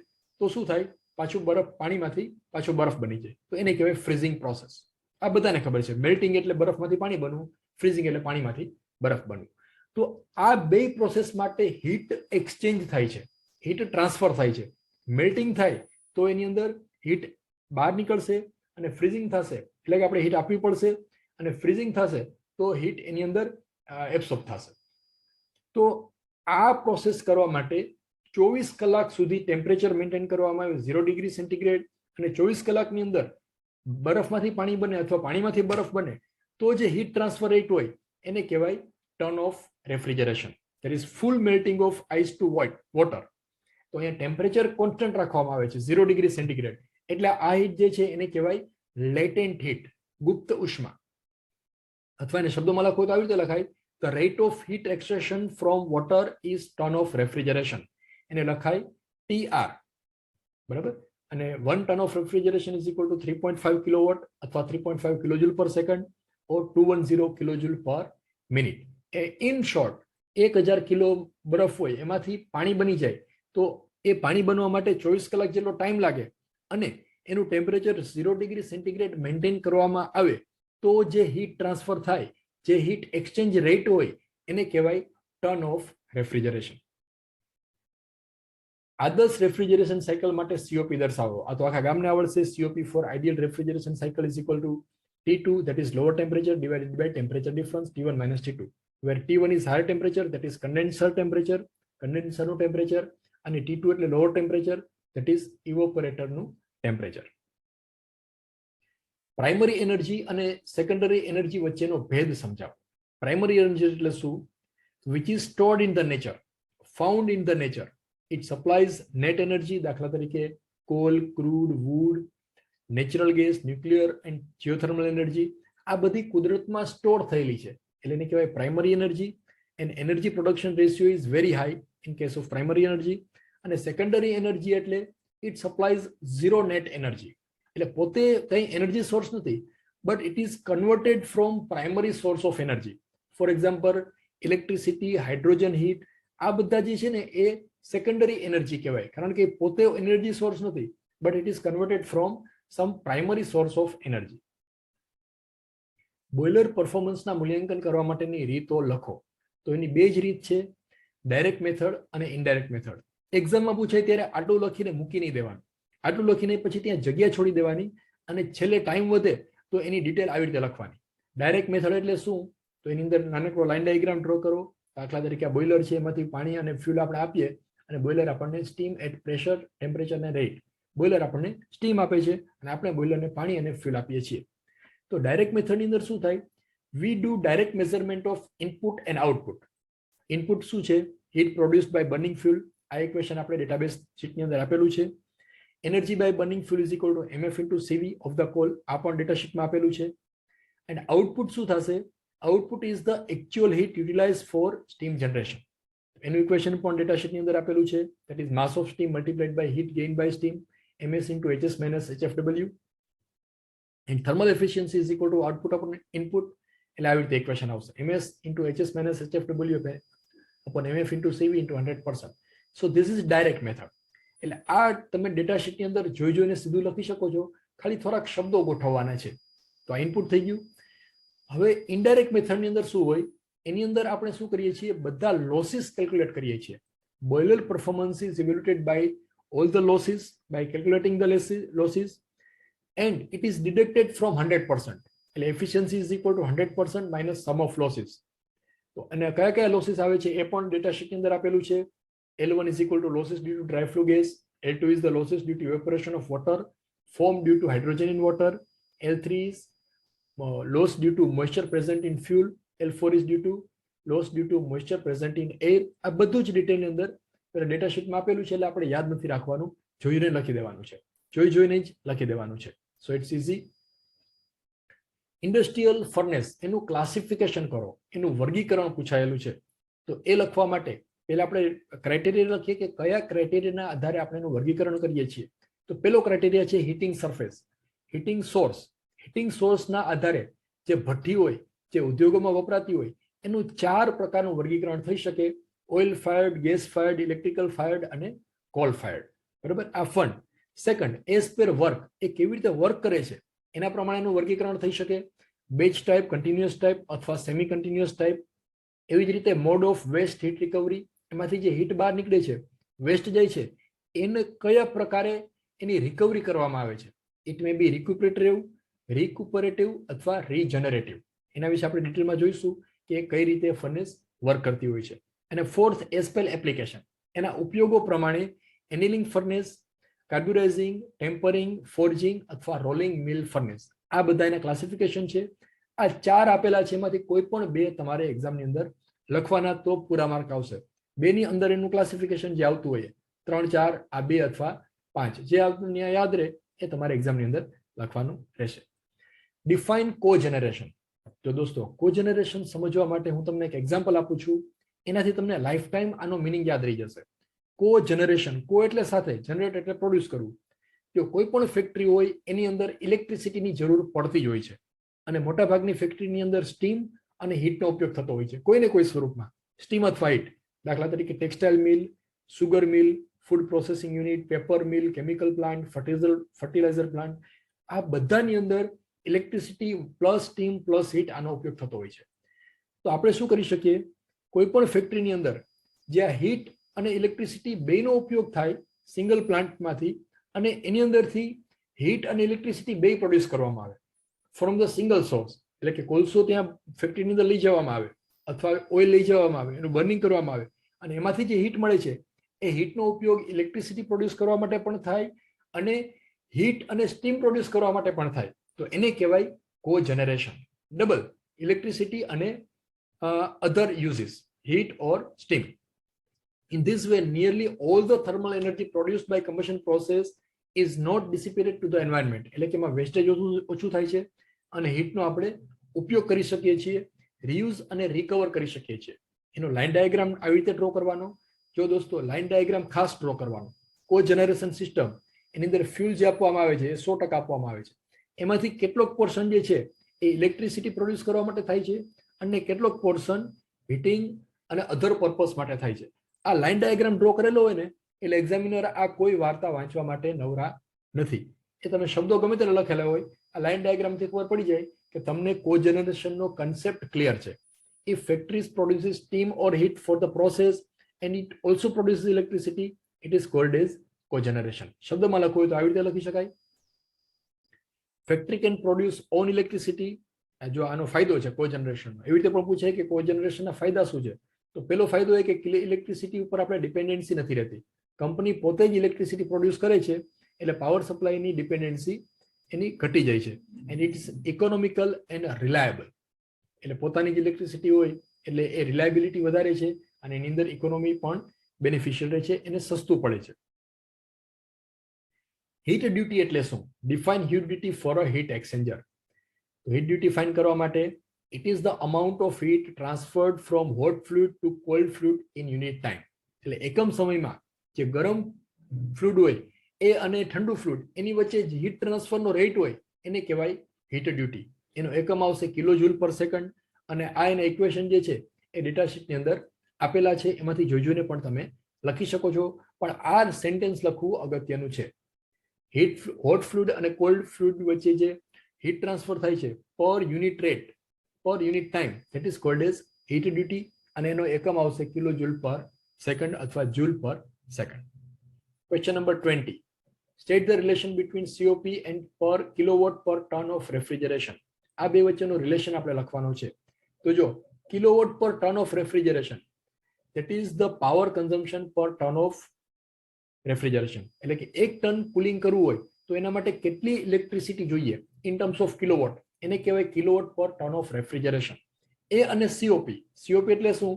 તો શું થાય, પાછું બરફ, પાણીમાંથી પાછું બરફ બની જાય, તો એને કહેવાય ફ્રીઝિંગ પ્રોસેસ. આ બધાને ખબર છે, મેલ્ટિંગ એટલે બરફમાંથી પાણી બનવું, ફ્રીઝિંગ એટલે પાણીમાંથી બરફ બનવું. તો આ બે પ્રોસેસ માટે હીટ એક્સચેન્જ થાય છે, હીટ ટ્રાન્સફર થાય છે. મેલ્ટિંગ થાય તો એની અંદર હીટ બહાર નીકળશે, અને ફ્રીઝિંગ થશે એટલે કે આપણે હીટ આપવી પડશે, અને ફ્રીઝિંગ થશે તો હીટ એની અંદર એબ્સોર્બ થશે. તો આ પ્રોસેસ કરવા માટે 24 કલાક સુધી ટેમ્પરેચર મેન્ટેન કરવામાં આવે 0 ડિગ્રી સેન્ટીગ્રેડ, અને 24 કલાકની અંદર બરફમાંથી પાણી બને અથવા પાણીમાંથી બરફ બને તો જે હીટ ટ્રાન્સફર રેટ હોય એને કહેવાય ton of refrigeration. There is full melting of ice to water. તો અહીંયા ટેમ્પરેચર કોન્સ્ટન્ટ રાખવામાં આવે છે 0 ડિગ્રી સેન્ટીગ્રેડ, એટલે આ હીટ જે છે એને કહેવાય લેટેન્ટ હીટ, ગુપ્ત ઉષ્મા. અથવા એને શબ્દોમાં લખો તો આવી રીતે લખાય, the rate of heat extraction from water is ton of refrigeration. એને લખાય TR, બરાબર. અને 1 ton of refrigeration is equal to 3.5 kilowatt અથવા 3.5 કિલોજુલ પર સેકન્ડ ઓર 210 કિલોજુલ પર મિનિટ. ઇન શોર્ટ, 1000 કિલો બરફ હોય એમાંથી પાણી બની જાય તો એ પાણી બનવા માટે 24 કલાક જેટલો ટાઈમ લાગે, અને એનું ટેમ્પરેચર 0 ડિગ્રી સેન્ટીગ્રેડ મેન્ટેન કરવામાં આવે તો જે હીટ ટ્રાન્સફર થાય, જે હીટ એક્સચેન્જ રેટ હોય એને કહેવાય ટર્ન ઓફ રેફ્રિજરેશન. આદર્શ રેફ્રિજરેશન સાયકલ માટે COP દર્શાવો. આ તો આખા ગામને આવડશે. COP for ideal refrigeration cycle is equal to T2, that is lower temperature, divided by temperature difference T1 minus T2, where T1 is higher temperature, that is condenser temperature, condenser નું temperature, અને T2 એટલે lower temperature, that is evaporator નું temperature. Primary energy અને secondary energy વચ્ચેનો ભેદ સમજાવો. Primary energy એટલે શું? which is stored in the nature, found in the nature. It supplies net energy, દાખલા તરીકે coal, crude, wood, natural gas, nuclear and geothermal energy. આ બધી કુદરતમાં સ્ટોર થયેલી છે એટલે એને કહેવાય primary energy. And energy production ratio is very high in case of primary energy. અને સેકન્ડરી એનર્જી એટલે ઇટ સપ્લાયઝ ઝીરો નેટ એનર્જી, એટલે પોતે કંઈ એનર્જી સોર્સ નથી, but it is converted from primary source of energy. For example electricity, hydrogen heat, આ બધા જે છે ને એ સેકન્ડરી એનર્જી કહેવાય, કારણ કે પોતે એનર્જી સોર્સ નથી, but it is converted from some primary source of energy. Boiler પરફોર્મન્સના મૂલ્યાંકન કરવા માટેની રીતો લખો. તો એની બે જ રીત છે, ડાયરેક્ટ મેથડ અને ઇનડાયરેક્ટ મેથડ. એક્ઝામમાં પૂછાય ત્યારે આટલું લખીને મૂકી નહીં દેવાનું, આટલું લખીને પછી ત્યાં જગ્યા છોડી દેવાની, અને છેલ્લે ટાઈમ વધે તો એની ડિટેલ આવી રીતે લખવાની. ડાયરેક્ટ મેથડ એટલે શું? તો એની અંદર નાનકડો લાઈન ડાયાગ્રામ ડ્રો કરો. દાખલા તરીકે આ બોઇલર છે, એમાંથી પાણી અને ફ્યુલ આપણે આપીએ, અને બોઇલર આપણને સ્ટીમ એટ પ્રેશર, ટેમ્પરેચર અને રેટ, બોઇલર આપણને સ્ટીમ આપે છે અને આપણે બોઇલરને પાણી અને ફ્યુલ આપીએ છીએ. તો ડાયરેક્ટ મેથડની અંદર શું થાય? we do direct measurement of input and output. Input શું છે? Heat produced by burning fuel. આ ઇક્વેશન આપણે ડેટાબેઝ શીટની અંદર આપેલું છે. Energy by burning fuel is equal to mf into cv of the coal. આ પણ ડેટા શીટમાં આપેલું છે. And output શું થશે? Output is the actual heat utilized for steam generation. એનું ઇક્વેશન પણ ડેટા શીટની અંદર આપેલું છે. That is mass of steam multiplied by heat gained by steam, ms into hs minus hfw. And thermal efficiency is equal to output upon input. એટલે આવી રીતે equation આવશે. ms into hs minus hfw upon mf into cv into 100%. So this is direct method. એટલે આ તમે data શીટની અંદર જોઈને સીધું લખી શકો છો, ખાલી થોડાક શબ્દો ગોઠવવાના છે. તો આ ઇનપુટ થઈ ગયું. હવે ઇનડાયરેક્ટ મેથડની અંદર શું હોય? એની અંદર આપણે શું કરીએ છીએ? બધા લોસીસ કેલ્ક્યુલેટ કરીએ છીએ. Boiler performance is evaluated by all the losses by calculating the losses and it is deducted from 100%. એટલે efficiency is equal to 100% minus sum of losses. તો અને કયા કયા લોસીસ આવે છે એ પણ ડેટા શીટની અંદર આપેલું છે. L1 is equal to losses due to dry flue gas. L2 is the losses due to evaporation of water formed due to hydrogen in water. L3 is loss due to moisture present in fuel. L4 is due to loss due to moisture present in air. આ બધું જ ડિટેલની અંદર data શીટમાં આપેલું છે, એટલે આપણે યાદ નથી રાખવાનું, જોઈને લખી દેવાનું છે. જોઈને જ લખી દેવાનું છે. So it's easy. Industrial furnace એનું ક્લાસિફિકેશન કરો, એનું વર્ગીકરણ પૂછાયેલું છે. તો એ લખવા માટે પહેલા આપણે ક્રાઇટેરિયા લખીએ કે કયા ક્રાઇટેરિયાના આધારે આપણે એનું વર્ગીકરણ કરીએ છીએ. તો પહેલો ક્રાઇટેરિયા છે heating surface, heating source. Heating સોર્સના આધારે જે ભઠ્ઠી હોય, જે ઉદ્યોગોમાં વપરાતી હોય, એનું 4 પ્રકારનું વર્ગીકરણ થઈ શકે: oil fired, gas fired, electrical fired અને કોલ ફાયર્ડ. બરાબર? આ ફન. સેકન્ડ, એઝ પર વર્ક, એ કેવી રીતે વર્ક કરે છે એના પ્રમાણેનું વર્ગીકરણ થઈ શકે. બેચ ટાઈપ, કન્ટિન્યુઅસ ટાઈપ અથવા સેમી કન્ટિન્યુઅસ ટાઈપ. એવી જ રીતે mode of waste heat recovery, એમાંથી જે હીટ બહાર નીકળે છે, વેસ્ટ જાય છે, એને કયા પ્રકારે એની રિકવરી કરવામાં આવે છે. ઇટ મે બી રિક્યુપરેટિવ અથવા રીજનરેટિવ. એના વિશે આપણે ડિટેલમાં જોઈશું કે કઈ રીતે ફર્નેસ વર્ક કરતી હોય છે. અને ફોર્થ, એસ્પેલ એપ્લિકેશન, એના ઉપયોગો પ્રમાણે એનિલિંગ ફર્નેસ, કાર્બ્યુરાઇઝિંગ, ટેમ્પરિંગ, ફોર્જિંગ અથવા રોલિંગ મિલ ફર્નેસ. આ બધા એના ક્લાસિફિકેશન છે. આ 4 આપેલા છે, એમાંથી કોઈ પણ 2 તમારે એક્ઝામની અંદર લખવાના, તો પૂરા માર્ક આવશે. 2 ની અંદર એનું ક્લાસિફિકેશન જે આવતું હોય, 3, 4, આ 2 અથવા 5, જે યાદ રહે એ તમારે એક્ઝામની અંદર લખવાનું રહેશે. ડિફાઇન કોજનરેશન. તો દોસ્તો, કોજનરેશન સમજવા માટે હું તમને એક એક્ઝામ્પલ આપું છું, એનાથી તમને લાઈફ ટાઈમ આનો મિનિંગ યાદ રહી જશે. કોજનરેશન, કો એટલે સાથે, જનરેટ એટલે પ્રોડ્યુસ કરવું. જો કોઈ પણ ફેક્ટરી હોય એની અંદર ઇલેક્ટ્રિસિટીની જરૂર પડતી જ હોય છે, અને મોટાભાગની ફેક્ટરીની અંદર સ્ટીમ અને હીટનો ઉપયોગ થતો હોય છે, કોઈને કોઈ સ્વરૂપમાં, સ્ટીમ અથવા હીટ. દાખલા તરીકે textile mill, sugar mill, food processing unit, paper mill, chemical plant, fertiliser plant, આ બધાની અંદર electricity plus steam plus heat આનો ઉપયોગ થતો હોય છે. તો આપણે શું કરી શકીએ? કોઈ પણ ફેક્ટરીની અંદર જ્યાં હીટ અને ઇલેક્ટ્રિસિટી બેનો ઉપયોગ થાય સિંગલ પ્લાન્ટમાંથી, અને એની અંદરથી હીટ અને ઇલેક્ટ્રિસિટી બે પ્રોડ્યુસ કરવામાં આવે ફ્રોમ ધ સિંગલ સોર્સ. એટલે કે કોલસો ત્યાં ફેક્ટરીની અંદર લઈ જવામાં આવે અથવા ઓઇલ લઈ જવામાં આવે, એનું બર્નિંગ કરવામાં આવે, અને એમાંથી જે હીટ મળે છે એ હીટનો ઉપયોગ ઇલેક્ટ્રિસિટી પ્રોડ્યુસ કરવા માટે પણ થાય અને હીટ અને સ્ટીમ પ્રોડ્યુસ કરવા માટે પણ થાય. તો એને કહેવાય કોજનરેશન. ડબલ ઇલેક્ટ્રિસિટી અને other uses, heat or steam. In this way, nearly all the thermal energy produced by combustion process is not dissipated to the environment. એટલે કે એમાં વેસ્ટેજ ઓછું થાય છે અને હીટનો આપણે ઉપયોગ કરી શકીએ છીએ, રીયુઝ અને રિકવર કરી શકીએ છીએ. એનો લાઇન ડાયાગ્રામ આવી રીતે ડ્રો કરવાનો. જો દોસ્તો, લાઇન ડાયાગ્રામ ખાસ ડ્રો કરવાનો. કોજનરેશન સિસ્ટમ, એની અંદર ફ્યુલ જે આપવામાં આવે છે એ 100% આપવામાં આવે છે. એમાંથી કેટલોક પોર્શન જે છે એ ઇલેક્ટ્રિસિટી પ્રોડ્યુસ કરવા માટે થાય છે અને કેટલોક પોર્શન હીટિંગ અને અધર પર્પસ માટે થાય છે. આ લાઇન ડાયાગ્રામ ડ્રો કરેલો હોય ને, એટલે એક્ઝામિનર આ કોઈ વાર્તા વાંચવા માટે નવરા નથી. એ તમે શબ્દો ગમે તે લખેલા હોય, આ લાઇન ડાયાગ્રામથી ખબર પડી જાય કે તમને કોજનરેશનનો કન્સેપ્ટ ક્લિયર છે. If factories produces steam or heat for the process and it also produces electricity, it is called as cogeneration. શબ્દમાં લખવું હોય તો આવી રીતે લખી શકાય. Factory can produce on electricity. જો આનો ફાયદો છે કોજનરેશનનો, એવી રીતે પણ પૂછાય કે કોજનરેશનના ફાયદા શું છે. તો પહેલો ફાયદો એ કે ઇલેક્ટ્રિસિટી ઉપર આપણે ડિપેન્ડન્સી નથી રહેતી. કંપની પોતે જ ઇલેક્ટ્રિસિટી પ્રોડ્યુસ કરે છે, એટલે પાવર સપ્લાયની ડિપેન્ડન્સી એની ઘટી જાય છે. And it is economical and reliable. એટલે પોતાની જ ઇલેક્ટ્રિસિટી હોય એટલે એ રિલાયબિલિટી વધારે છે અને એની અંદર ઇકોનોમી પણ બેનિફિશિયલ રહે છે, એને સસ્તું પડે છે. હીટ ડ્યુટી એટલે શું? Define heat duty for a heat exchanger. Heat duty fine કરવા માટે it is the amount of heat transferred from hot fluid to cold fluid in unit time. એટલે એકમ સમયમાં જે ગરમ ફ્લુઇડ હોય એ અને ઠંડુ ફ્લુઇડ એની વચ્ચે જે હીટ ટ્રાન્સફરનો રેટ હોય એને કહેવાય હીટ ડ્યુટી. એનો એકમ આવશે કિલો જૂલ પર સેકન્ડ અને આ એના ઇક્વેશન જે છે એ ડેટા શીટની અંદર આપેલા છે, એમાંથી જોઈને પણ તમે લખી શકો છો. પણ આ સેન્ટેન્સ લખવું અગત્યનું છે. હોટ ફ્લુઇડ અને કોલ્ડ ફ્લુઇડ વચ્ચે જે હીટ ટ્રાન્સફર થાય છે પર unit rate per unit time, that is called as heat duty, અને એનો એકમ આવશે કિલો જૂલ પર સેકન્ડ અથવા જૂલ પર second. Question number 20. State the relation between COP and પર kilowatt per ton of refrigeration. આ બે વચ્ચેનો રિલેશન આપણે લખવાનો છે. તો જો kilowatt per ton of refrigeration, that is the power consumption per ton of refrigeration. એટલે કે 1 ટન કુલિંગ કરવું હોય તો એના માટે કેટલી ઇલેક્ટ્રિસિટી જોઈએ ઇન ટર્મ્સ ઓફ કિલોવોટ, એને કહેવાય kilowatt per ton of refrigeration. એ અને COP એટલે શું?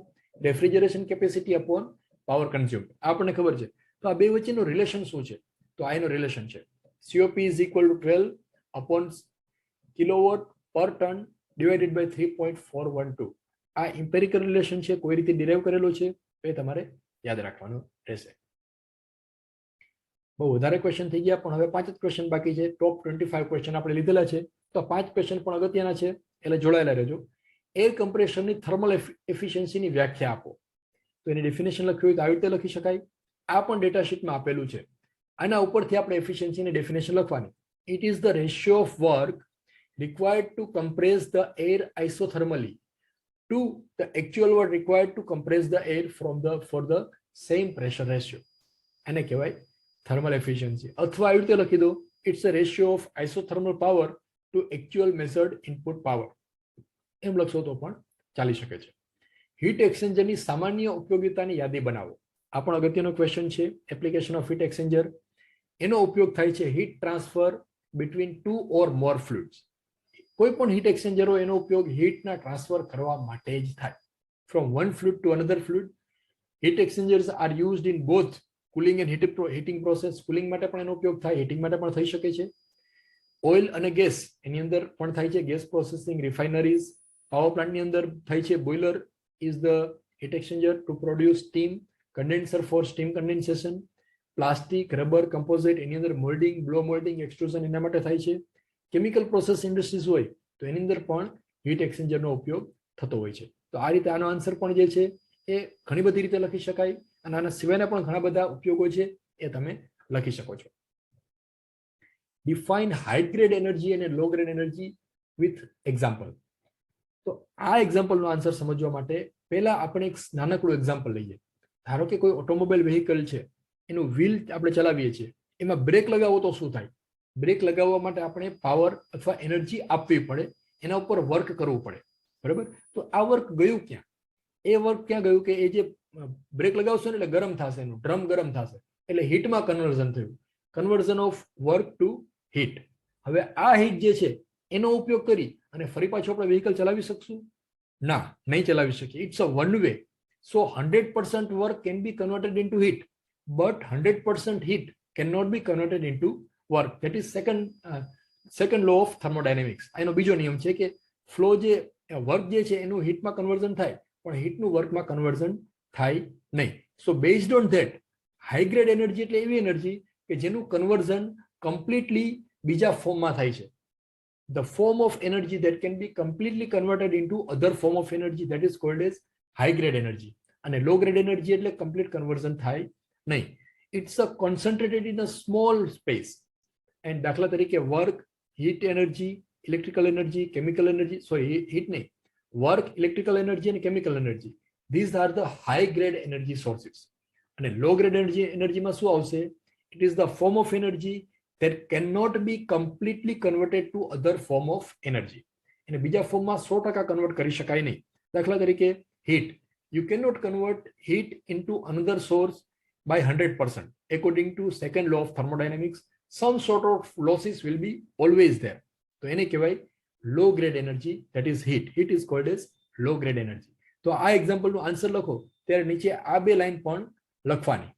Refrigeration capacity upon power consumed. આપણને ખબર છે. તો આ બે વચ્ચેનું રિલેશન શું છે? તો આ એનો રિલેશન છે. COP is equal to 12 upon kilowatt per ton divided by 3.412. આ ઇમ્પેરિકલ રિલેશન છે, કોઈ રીતે ડિરાઈવ કરેલો છે તો એ તમારે યાદ રાખવાનું રહેશે. બહુ વધારે ક્વેશ્ચન થઈ ગયા, પણ હવે 5 જ ક્વેશ્ચન બાકી છે. ટોપ 25 ક્વેશ્ચન આપણે લીધેલા છે, તો 5 ક્વેશ્ચન પણ અગત્યના છે, એટલે જોડાયેલા રહેજો. એર કમ્પ્રેશનની થર્મલ એફિશિયન્સીની વ્યાખ્યા આપો. તો એની ડેફિનેશન લખ્યું હોય તો આવી રીતે લખી શકાય. આ પણ ડેટા શીટમાં આપેલું છે. આના ઉપરથી આપણે એફિશિયન્સીની ડેફિનેશન લખવાની. It is the ratio of work required to compress the air isothermally to the actual work required to compress the air for the same pressure ratio. એને કહેવાય થર્મલ એફિશિયન્સી. અથવા આવી રીતે લખી દો, it's a ratio of isothermal power to actual measured input power. એમ લખશો તો પણ ચાલી શકે છે. હીટ એક્સચેન્જરની સામાન્ય ઉપયોગિતાની યાદી બનાવો. આ પણ અગત્યનો ક્વેશ્ચન છે. Application of heat exchanger. એનો ઉપયોગ થાય છે હીટ ટ્રાન્સફર બિટવીન 2 ઓર મોર ફ્લુઇડ્સ. કોઈ પણ હીટ એક્સચેન્જર હોય એનો ઉપયોગ હીટના ટ્રાન્સફર કરવા માટે જ થાય. From one fluid to another fluid. Heat exchangers are used in both cooling and heating process. Cooling માટે પણ એનો ઉપયોગ થાય, હીટિંગ માટે પણ થઈ શકે છે. ઓઇલ અને ગેસ એની અંદર પણ થાય છે. ગેસ પ્રોસેસિંગ, રિફાઇનરીઝ, પાવર પ્લાન્ટની અંદર થાય છે. Boiler is the heat exchanger to produce steam. Condenser for steam condensation. Plastic, rubber, composite એની અંદર મોલ્ડિંગ, બ્લો મોલ્ડિંગ, એક્સટ્રુઝન એના માટે થાય છે. કેમિકલ પ્રોસેસ ઇન્ડસ્ટ્રીઝ હોય તો એની અંદર પણ હીટ એક્સચેન્જરનો ઉપયોગ થતો હોય છે. તો આ રીતે આનો આન્સર પણ જે છે એ ઘણી બધી રીતે લખી શકાય, અને આના સિવાયના પણ ઘણા બધા ઉપયોગો છે એ તમે લખી શકો છો. ડિફાઇન હાઈ ગ્રેડ એનર્જી અને લો ગ્રેડ એનર્જી વિથ એક્ઝામ્પલ. તો આ એક્ઝામ્પલનો આન્સર સમજવા માટે પહેલા આપણે એક નાનકડું એક્ઝામ્પલ લઈએ. ધારો કે કોઈ ઓટોમોબાઈલ વ્હીકલ છે, એનું વ્હીલ આપણે ચલાવીએ છીએ, એમાં બ્રેક લગાવો તો શું થાય? બ્રેક લગાવવા માટે આપણે પાવર અથવા એનર્જી આપવી પડે, એના ઉપર વર્ક કરવું પડે, બરાબર? તો આ વર્ક ગયું ક્યાં? એ વર્ક ક્યાં ગયું કે એ જે બ્રેક લગાવશો ને એટલે ગરમ થશે, એનું ડ્રમ ગરમ થશે, એટલે હીટમાં કન્વર્ઝન થયું. Conversion of work to heat. હવે આ હીટ જે છે એનો ઉપયોગ કરી અને ફરી પાછું આપણે વ્હીકલ ચલાવી શકશું? ના, નહીં ચલાવી શકીએ. It's a one way. So 100% work can be converted into heat, but 100% heat can not be converted into work. That is second law of thermodynamics. એનો બીજો નિયમ છે કે ફ્લો જે વર્ક જે છે એનું હીટમાં કન્વર્ઝન થાય, પણ હીટનું વર્કમાં કન્વર્ઝન થાય નહીં. So based on that, high grade energy એટલે એવી એનર્જી કે જેનું કન્વર્ઝન કમ્પ્લીટલી બીજા ફોર્મમાં થાય છે. The form of energy that can be completely converted into other form of energy, that is called as high grade energy. અને low grade energy એટલે complete conversion થાય નહીં. It's a concentrated in a small space. And દાખલા તરીકે work, heat energy, electrical energy, chemical energy, sorry, heat નહીં, work, electrical energy and chemical energy, these are the high grade energy sources. અને low grade energy માં શું આવશે? It is the form of energy that cannot be completely converted to other form of energy. એને બીજા ફોર્મમાં 100% convert કરી શકાય નહીં. દાખલા તરીકે heat, you cannot convert heat into another source by 100%. According to second law of thermodynamics, some sort of losses will be always there. તો એને કહેવાય low grade energy, that is heat. Heat is called as low grade energy. તો આ એક્ઝામ્પલનો answer લખો ત્યારે નીચે આ બે લાઈન પણ લખવાની.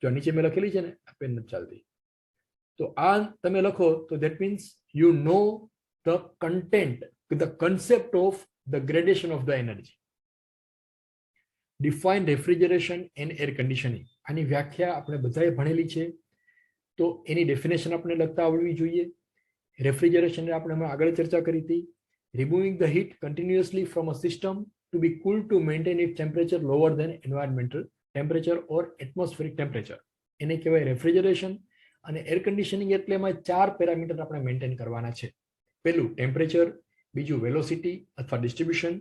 જો નીચે મેં લખેલી છે ને આ પેન નથી ચાલતી, તો આ તમે લખો તો that means you know the content, the concept of the gradation of the energy. Define refrigeration and air conditioning, આની વ્યાખ્યા આપણે બધાએ ભણેલી છે, તો એની ડેફિનેશન આપણે લખતા આવડવી જોઈએ. રેફ્રિજરેશન આપણે હમણાં આગળ ચર્ચા કરી હતી. Removing the heat continuously from a system to be cool to maintain its temperature lower than environmental temperature or atmospheric temperature, એને કહેવાય રેફ્રિજરેશન. અને એર કન્ડિશનિંગ એટલે એમાં 4 પેરામીટર આપણે મેન્ટેન કરવાના છે. પહેલું ટેમ્પરેચર, બીજું વેલોસિટી અથવા ડિસ્ટ્રીબ્યુશન,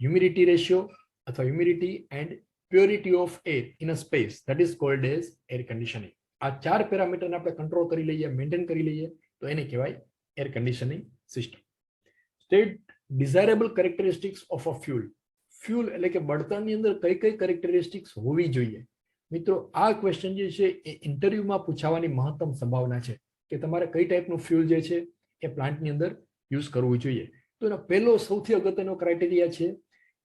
હ્યુમિડિટી રેશિયો અથવા humidity and purity of air in a space, that is called as air conditioning. આ 4 પેરામીટરને આપણે કંટ્રોલ કરી લઈએ, મેન્ટેન કરી લઈએ, તો એને કહેવાય air conditioning system. State desirable characteristics of a fuel. Fuel એટલે કે બળતણની અંદર કઈ કઈ કેરેક્ટરિસ્ટિક્સ હોવી જોઈએ. મિત્રો આ ક્વેશ્ચન જે છે એ ઇન્ટરવ્યુમાં પૂછાવાની મહત્તમ સંભાવના છે કે તમારે કઈ ટાઈપનું ફ્યુલ જે છે એ પ્લાન્ટની અંદર યુઝ કરવું જોઈએ. તો એનો પહેલો સૌથી અગત્યનો ક્રાઇટેરિયા છે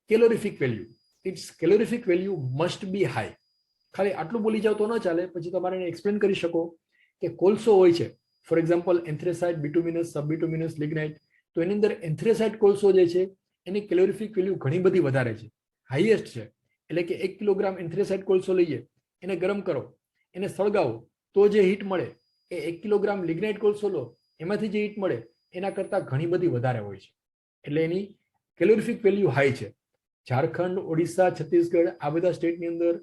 calorific value. Its calorific value must be high. ખાલી આટલું બોલી જાવ તો ન ચાલે, પછી તમારે એને એક્સપ્લેન કરી શકો કે કોલસો હોય છે, ફોર એક્ઝામ્પલ એન્થ્રેસાઇટ, બિટુમિનસ, સબબિટુમિનસ, લિગ્નાઇટ, તો એની અંદર એન્થ્રેસાઇટ કોલસો જે છે એની કેલોરિફિક વેલ્યુ ઘણી બધી વધારે છે, હાઈએસ્ટ છે. એટલે કે 1 કિલોગ્રામ એન્થ્રેસાઇટ કોલસો લઈએ, એને ગરમ કરો, એને સળગાવો તો જે હીટ મળે એ 1 કિલોગ્રામ લિગ્નાઇટ કોલસો લો એમાંથી જે હીટ મળે એના કરતાં ઘણી બધી વધારે હોય છે. એટલે એની કેલોરિફિક વેલ્યુ હાઈ છે. ઝારખંડ, ઓડિશા, છત્તીસગઢ આ બધા સ્ટેટની અંદર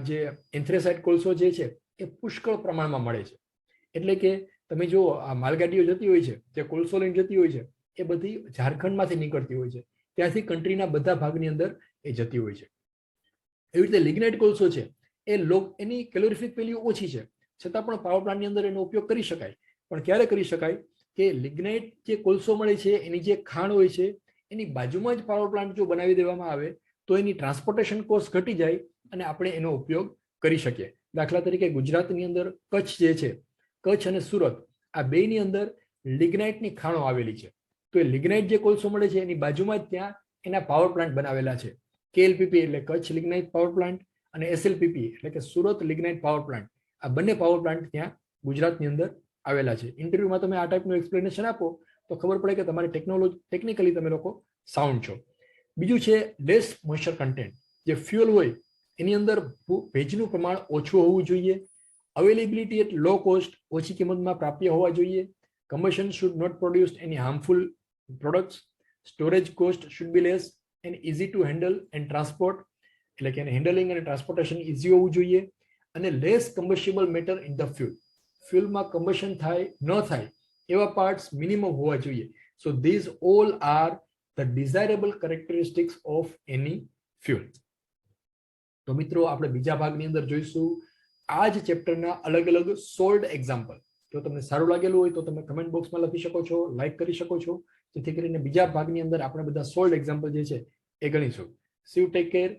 જે એન્થ્રેસાઇટ કોલસો જે છે એ પુષ્કળ પ્રમાણમાં મળે છે. એટલે કે તમે જો આ માલગાડીઓ જતી હોય છે, જે કોલસો લઈને જતી હોય છે, એ બધી ઝારખંડમાંથી નીકળતી હોય છે, ત્યાંથી કન્ટ્રીના બધા ભાગની અંદર એ જતી હોય છે. એવી રીતે લિગ્નાઇટ કોલસો છે એ એની કેલોરિફિક વેલ્યુ ઓછી છે, છતાં પણ પાવર પ્લાન્ટની અંદર એનો ઉપયોગ કરી શકાય. પણ ક્યારે કરી શકાય કે લિગ્નાઇટ જે કોલસો મળે છે એની જે ખાણ હોય છે એની બાજુમાં જ પાવર પ્લાન્ટ જો બનાવી દેવામાં આવે તો એની ટ્રાન્સપોર્ટેશન કોસ્ટ ઘટી જાય અને આપણે એનો ઉપયોગ કરી શકીએ. દાખલા તરીકે ગુજરાતની અંદર કચ્છ જે છે, કચ્છ અને સુરત આ બેની અંદર લિગ્નાઇટની ખાણો આવેલી છે. તો એ લિગ્નાઇટ જે કોલસો મળે છે એની બાજુમાં જ ત્યાં એના પાવર પ્લાન્ટ બનાવેલા છે. KLPP એટલે કચ્છ લિગ્નાઇટ પાવર પ્લાન્ટ અને SLPP એટલે કે સુરત લિગ્નાઇટ પાવર પ્લાન્ટ, આ બંને પાવર પ્લાન્ટ ત્યાં ગુજરાતની અંદર આવેલા છે. ઇન્ટરવ્યુમાં તમે આ ટાઈપનું એક્સપ્લેનેશન આપો તો ખબર પડે કે તમારી ટેકનિકલી તમે લોકો સાઉન્ડ છો. બીજું છે લેસ મોઇસ્ચર કન્ટેન્ટ. જે ફ્યુઅલ હોય એની અંદર ભેજનું પ્રમાણ ઓછું હોવું જોઈએ. અવેલેબિલિટી એટ લો કોસ્ટ, ઓછી કિંમતમાં પ્રાપ્ય હોવા જોઈએ. Combustion should not produce any harmful products. Storage cost should be less and easy to handle and transport, એટલે કે હેન્ડલિંગ અને ટ્રાન્સપોર્ટેશન ઇઝી હોવું જોઈએ. અને less combustible matter in the fuel. ફ્યુલમાં કમ્બશન થાય ન થાય એવા પાર્ટ્સ મિનિમમ હોવા જોઈએ. So these all are the desirable characteristics of any fuel. તો મિત્રો આપણે બીજા ભાગની અંદર જોઈશું આ જ ચેપ્ટરના અલગ અલગ સોલ્ડ એક્ઝામ્પલ. જો તમને સારું લાગેલું હોય તો તમે કમેન્ટ બોક્સમાં લખી શકો છો, લાઈક કરી શકો છો, જેથી કરીને બીજા ભાગની અંદર આપણે બધા સોલ્ડ એક્ઝામ્પલ જે છે એ ગણીશું. C you, take care.